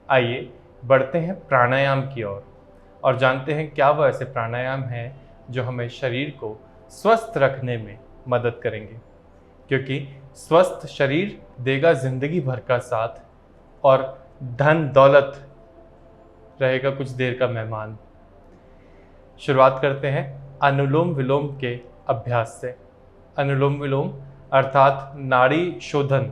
आइए बढ़ते हैं प्राणायाम की ओर और जानते हैं क्या वह ऐसे प्राणायाम हैं जो हमें शरीर को स्वस्थ रखने में मदद करेंगे, क्योंकि स्वस्थ शरीर देगा जिंदगी भर का साथ और धन दौलत रहेगा कुछ देर का मेहमान। शुरुआत करते हैं अनुलोम विलोम के अभ्यास से। अनुलोम विलोम अर्थात नाड़ी शोधन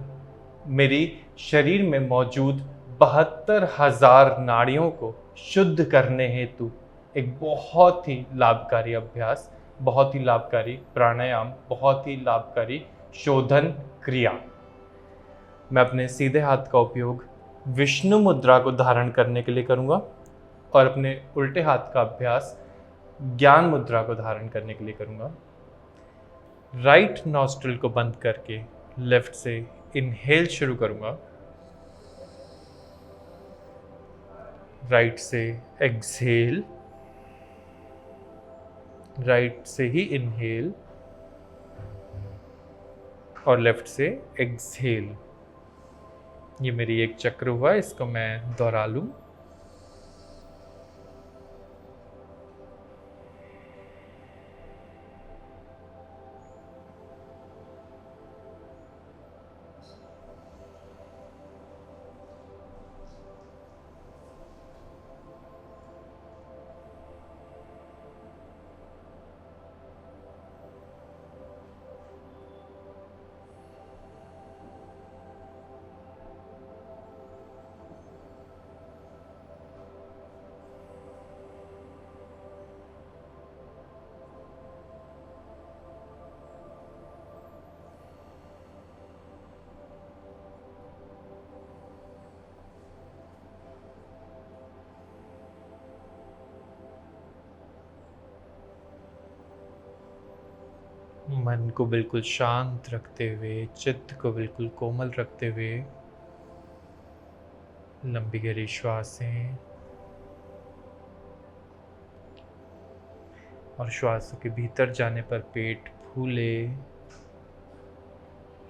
मेरी शरीर में मौजूद 72,000 नाड़ियों को शुद्ध करने हेतु एक बहुत ही लाभकारी अभ्यास, बहुत ही लाभकारी प्राणायाम, बहुत ही लाभकारी शोधन क्रिया। मैं अपने सीधे हाथ का उपयोग विष्णु मुद्रा को धारण करने के लिए करूँगा और अपने उल्टे हाथ का अभ्यास ज्ञान मुद्रा को धारण करने के लिए करूँगा। राइट नॉस्ट्रिल को बंद करके लेफ्ट से इनहेल शुरू करूँगा, राइट से एक्सहेल, राइट से ही इनहेल और लेफ्ट से एक्सहेल। ये मेरी एक चक्र हुआ, इसको मैं दोहरा लूँ। मन को बिल्कुल शांत रखते हुए, चित्त को बिल्कुल कोमल रखते हुए लंबी गहरी श्वासें और श्वासों के भीतर जाने पर पेट फूले,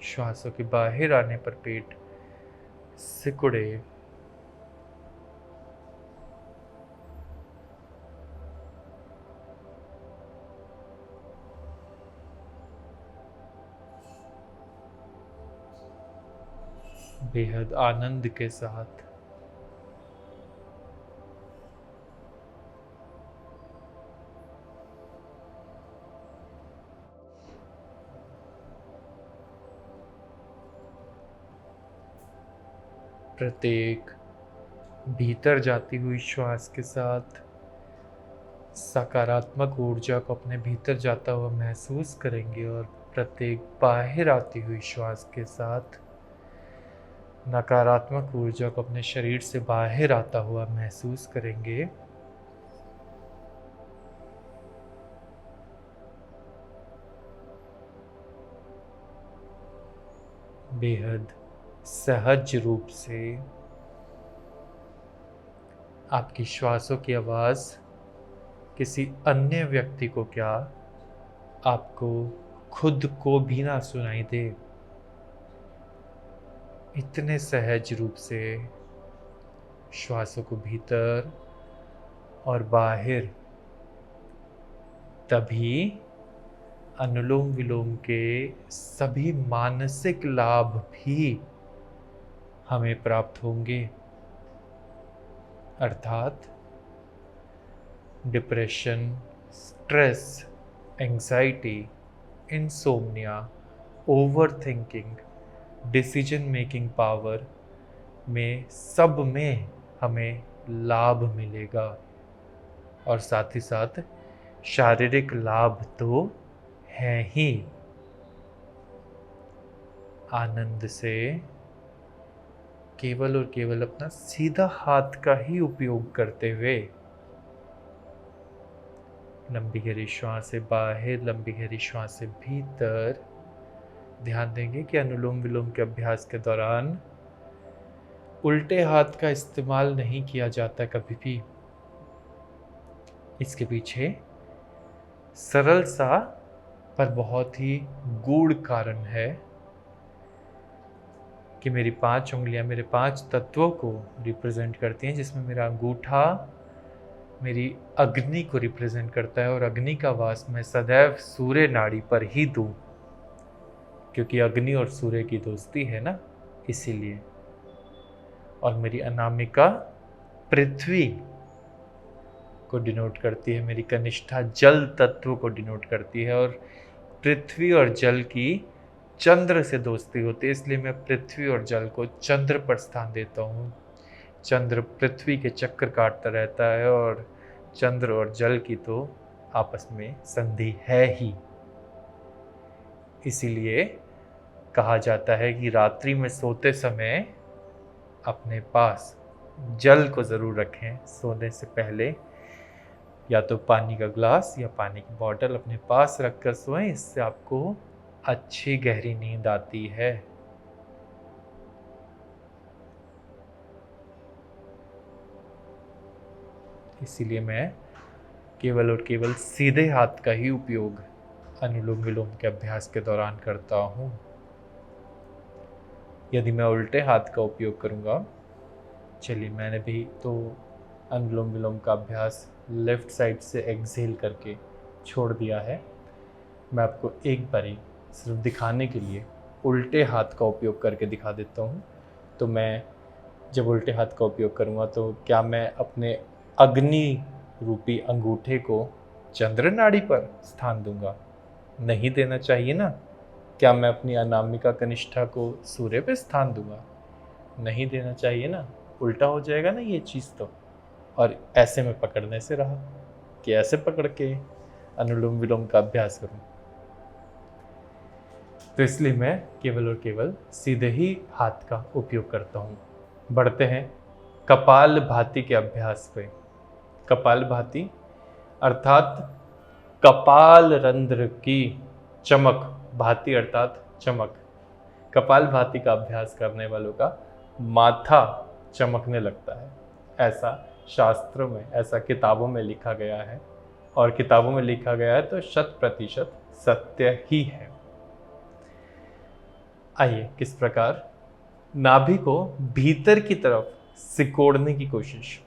श्वासों के बाहर आने पर पेट सिकुड़े। बेहद आनंद के साथ प्रत्येक भीतर जाती हुई श्वास के साथ सकारात्मक ऊर्जा को अपने भीतर जाता हुआ महसूस करेंगे और प्रत्येक बाहर आती हुई श्वास के साथ नकारात्मक ऊर्जा को अपने शरीर से बाहर आता हुआ महसूस करेंगे। बेहद सहज रूप से आपकी श्वासों की आवाज़ किसी अन्य व्यक्ति को क्या, आपको खुद को भी ना सुनाई दे। इतने सहज रूप से श्वासों को भीतर और बाहर, तभी अनुलोम विलोम के सभी मानसिक लाभ भी हमें प्राप्त होंगे, अर्थात depression, stress, anxiety, insomnia, overthinking, decision making power में सब में हमें लाभ मिलेगा। और साथ ही साथ शारीरिक लाभ तो है ही। आनंद से केवल और केवल अपना सीधा हाथ का ही उपयोग करते हुए लंबी गहरी श्वास से बाहर, लंबी गहरी श्वास से भीतर। ध्यान देंगे कि अनुलोम विलोम के अभ्यास के दौरान उल्टे हाथ का इस्तेमाल नहीं किया जाता कभी भी। इसके पीछे सरल सा पर बहुत ही गूढ़ कारण है कि मेरी 5 उंगलियां मेरे 5 तत्वों को रिप्रेजेंट करती हैं, जिसमें मेरा अंगूठा मेरी अग्नि को रिप्रेजेंट करता है और अग्नि का वास मैं सदैव सूर्य नाड़ी पर ही दूं, क्योंकि अग्नि और सूर्य की दोस्ती है ना, इसीलिए। और मेरी अनामिका पृथ्वी को डिनोट करती है, मेरी कनिष्ठा जल तत्व को डिनोट करती है, और पृथ्वी और जल की चंद्र से दोस्ती होती है, इसलिए मैं पृथ्वी और जल को चंद्र पर स्थान देता हूँ। चंद्र पृथ्वी के चक्कर काटता रहता है और चंद्र और जल की तो आपस में संधि है ही। इसीलिए कहा जाता है कि रात्रि में सोते समय अपने पास जल को ज़रूर रखें सोने से पहले, या तो पानी का ग्लास या पानी की बॉटल अपने पास रखकर सोएं, इससे आपको अच्छी गहरी नींद आती है। इसीलिए मैं केवल और केवल सीधे हाथ का ही उपयोग अनुलोम विलोम के अभ्यास के दौरान करता हूँ। यदि मैं उल्टे हाथ का उपयोग करूँगा, चलिए मैंने भी तो अनुलोम विलोम का अभ्यास लेफ्ट साइड से एक्सहेल करके छोड़ दिया है, मैं आपको एक बारी सिर्फ दिखाने के लिए उल्टे हाथ का उपयोग करके दिखा देता हूँ। तो मैं जब उल्टे हाथ का उपयोग करूँगा तो क्या मैं अपने अग्नि रूपी अंगूठे को चंद्र नाड़ी पर स्थान दूंगा? नहीं देना चाहिए ना। क्या मैं अपनी अनामिका कनिष्ठा को सूर्य पे स्थान दूंगा? नहीं देना चाहिए ना, उल्टा हो जाएगा ना ये चीज़ तो। और ऐसे में पकड़ने से रहा कि ऐसे पकड़ के अनुलोम विलोम का अभ्यास करूं, तो इसलिए मैं केवल और केवल सीधे ही हाथ का उपयोग करता हूं। बढ़ते हैं कपाल भाती के अभ्यास पे। कपाल भाती अर्थात कपाल रंध्र की चमक, भाती अर्थात चमक। कपाल भाती का अभ्यास करने वालों का माथा चमकने लगता है, ऐसा शास्त्रों में, ऐसा किताबों में लिखा गया है, और किताबों में लिखा गया है तो 100% सत्य ही है। आइए किस प्रकार नाभि को भीतर की तरफ सिकोड़ने की कोशिश।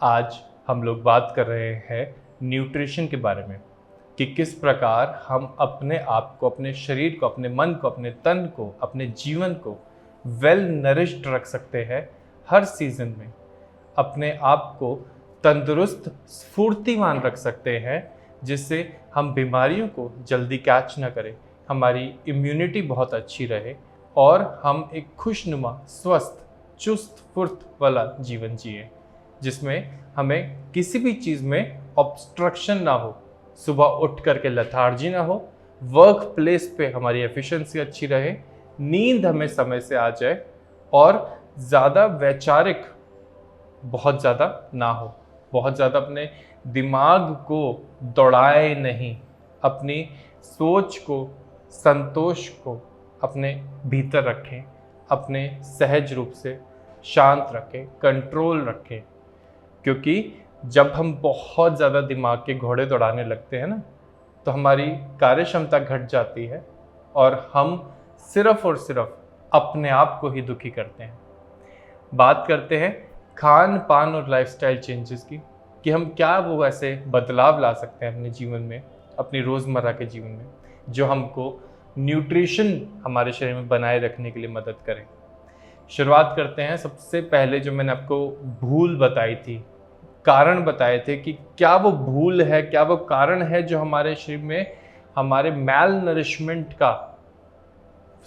आज हम लोग बात कर रहे हैं न्यूट्रिशन के बारे में, कि किस प्रकार हम अपने आप को, अपने शरीर को, अपने मन को, अपने तन को, अपने जीवन को वेल नरिश्ड रख सकते हैं हर सीजन में, अपने आप को तंदुरुस्त स्फूर्तिवान रख सकते हैं, जिससे हम बीमारियों को जल्दी कैच ना करें, हमारी इम्यूनिटी बहुत अच्छी रहे और हम एक खुशनुमा, स्वस्थ, चुस्त फुर्त वाला जीवन जिए, जिसमें हमें किसी भी चीज़ में ऑब्स्ट्रक्शन ना हो, सुबह उठ करके लथार्जी ना हो, वर्क प्लेस पे हमारी एफिशिएंसी अच्छी रहे, नींद हमें समय से आ जाए और ज़्यादा वैचारिक बहुत ज़्यादा ना हो, बहुत ज़्यादा अपने दिमाग को दौड़ाए नहीं, अपनी सोच को, संतोष को अपने भीतर रखें, अपने सहज रूप से शांत रखें, कंट्रोल रखें। क्योंकि जब हम बहुत ज़्यादा दिमाग के घोड़े दौड़ाने लगते हैं ना, तो हमारी कार्य क्षमता घट जाती है और हम सिर्फ और सिर्फ अपने आप को ही दुखी करते हैं। बात करते हैं खान पान और लाइफस्टाइल चेंजेस की, कि हम क्या वो ऐसे बदलाव ला सकते हैं अपने जीवन में, अपनी रोज़मर्रा के जीवन में, जो हमको न्यूट्रिशन हमारे शरीर में बनाए रखने के लिए मदद करें। शुरुआत करते हैं। सबसे पहले जो मैंने आपको भूल बताई थी, कारण बताए थे कि क्या वो भूल है, क्या वो कारण है जो हमारे शरीर में हमारे मैल नरिशमेंट का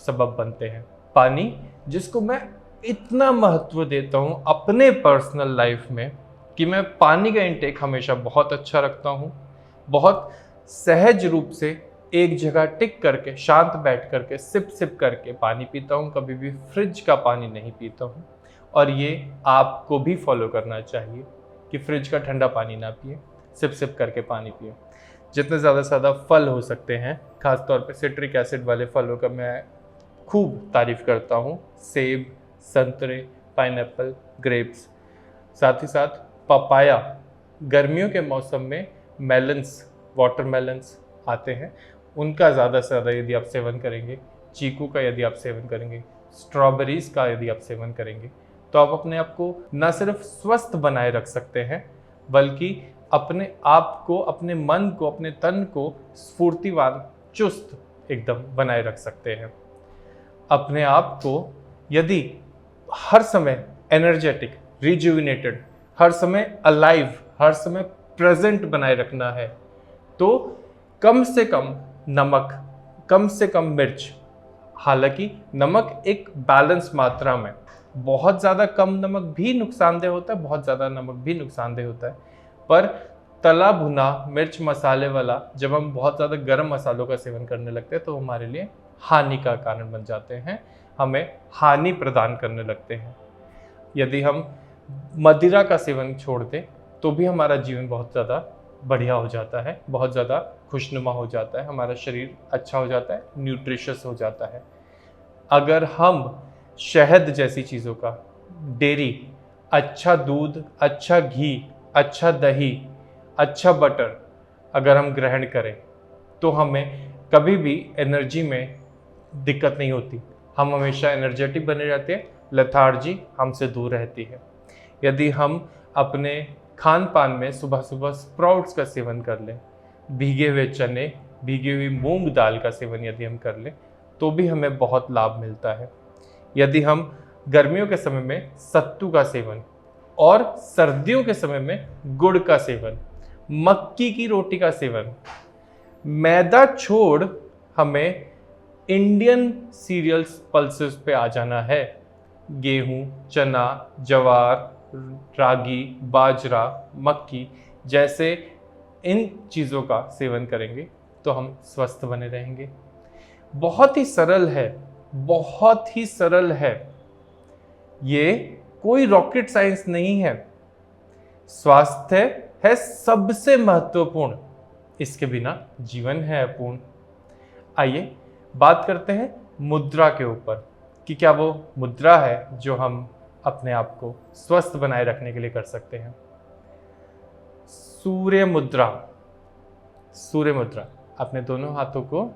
सबब बनते हैं। पानी, जिसको मैं इतना महत्व देता हूँ अपने पर्सनल लाइफ में कि मैं पानी का इंटेक हमेशा बहुत अच्छा रखता हूँ। बहुत सहज रूप से एक जगह टिक करके, शांत बैठ करके, सिप सिप करके पानी पीता हूँ। कभी भी फ्रिज का पानी नहीं पीता हूँ। और ये आपको भी फॉलो करना चाहिए कि फ्रिज का ठंडा पानी ना पिए, सिप सिप करके पानी पिए। जितने ज़्यादा से ज़्यादा फल हो सकते हैं, खासतौर पे सिट्रिक एसिड वाले फलों का मैं खूब तारीफ़ करता हूँ। सेब, संतरे, पाइनएप्पल, ग्रेप्स, साथ ही साथ पपाया। गर्मियों के मौसम में मेलन्स, वाटरमेलन्स आते हैं, उनका ज़्यादा से ज़्यादा यदि आप सेवन करेंगे, चीकू का यदि आप सेवन करेंगे, स्ट्रॉबेरीज़ का यदि आप सेवन करेंगे, तो आप अपने आप को न सिर्फ स्वस्थ बनाए रख सकते हैं, बल्कि अपने आप को, अपने मन को, अपने तन को स्फूर्तिवान, चुस्त एकदम बनाए रख सकते हैं। अपने आप को यदि हर समय एनर्जेटिक, रिजुविनेटेड, हर समय अलाइव, हर समय प्रेजेंट बनाए रखना है, तो कम से कम नमक, कम से कम मिर्च, हालांकि नमक एक बैलेंस मात्रा में, बहुत ज़्यादा कम नमक भी नुकसानदेह होता है, बहुत ज़्यादा नमक भी नुकसानदेह होता है। पर तला भुना मिर्च मसाले वाला जब हम बहुत ज़्यादा गर्म मसालों का सेवन करने लगते हैं तो हमारे लिए हानि का कारण बन जाते हैं, हमें हानि प्रदान करने लगते हैं। यदि हम मदिरा का सेवन छोड़ दें तो भी हमारा जीवन बहुत ज़्यादा बढ़िया हो जाता है, बहुत ज़्यादा खुशनुमा हो जाता है, हमारा शरीर अच्छा हो जाता है, न्यूट्रिशियस हो जाता है। अगर हम शहद जैसी चीज़ों का, डेयरी, अच्छा दूध, अच्छा घी, अच्छा दही, अच्छा बटर अगर हम ग्रहण करें तो हमें कभी भी एनर्जी में दिक्कत नहीं होती। हम हमेशा एनर्जेटिक बने रहते हैं, लेथार्जी हमसे दूर रहती है। यदि हम अपने खान पान में सुबह सुबह स्प्राउट्स का सेवन कर लें, भीगे हुए चने, भीगी हुई मूंग दाल का सेवन यदि हम कर लें तो भी हमें बहुत लाभ मिलता है। यदि हम गर्मियों के समय में सत्तू का सेवन और सर्दियों के समय में गुड़ का सेवन, मक्की की रोटी का सेवन, मैदा छोड़ हमें इंडियन सीरियल्स पल्सेस पे आ जाना है। गेहूं, चना, जवार, रागी, बाजरा, मक्की जैसे इन चीज़ों का सेवन करेंगे तो हम स्वस्थ बने रहेंगे। बहुत ही सरल है, बहुत ही सरल है, ये कोई रॉकेट साइंस नहीं है। स्वास्थ्य है सबसे महत्वपूर्ण, इसके बिना जीवन है अपूर्ण। आइए बात करते हैं मुद्रा के ऊपर कि क्या वो मुद्रा है जो हम अपने आप को स्वस्थ बनाए रखने के लिए कर सकते हैं। सूर्य मुद्रा। सूर्य मुद्रा, अपने दोनों हाथों को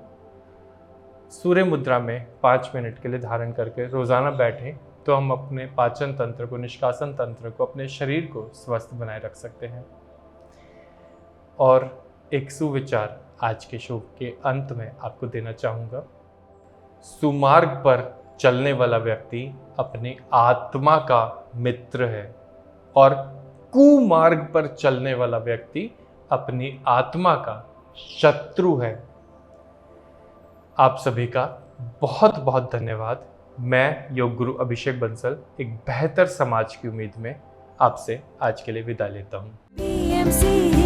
सूर्य मुद्रा में 5 मिनट के लिए धारण करके रोजाना बैठें तो हम अपने पाचन तंत्र को, निष्कासन तंत्र को, अपने शरीर को स्वस्थ बनाए रख सकते हैं। और एक सुविचार आज के शो के अंत में आपको देना चाहूँगा। सुमार्ग पर चलने वाला व्यक्ति अपनी आत्मा का मित्र है और कुमार्ग पर चलने वाला व्यक्ति अपनी आत्मा का शत्रु है। आप सभी का बहुत बहुत धन्यवाद। मैं योग गुरु अभिषेक बंसल एक बेहतर समाज की उम्मीद में आपसे आज के लिए विदा लेता हूँ।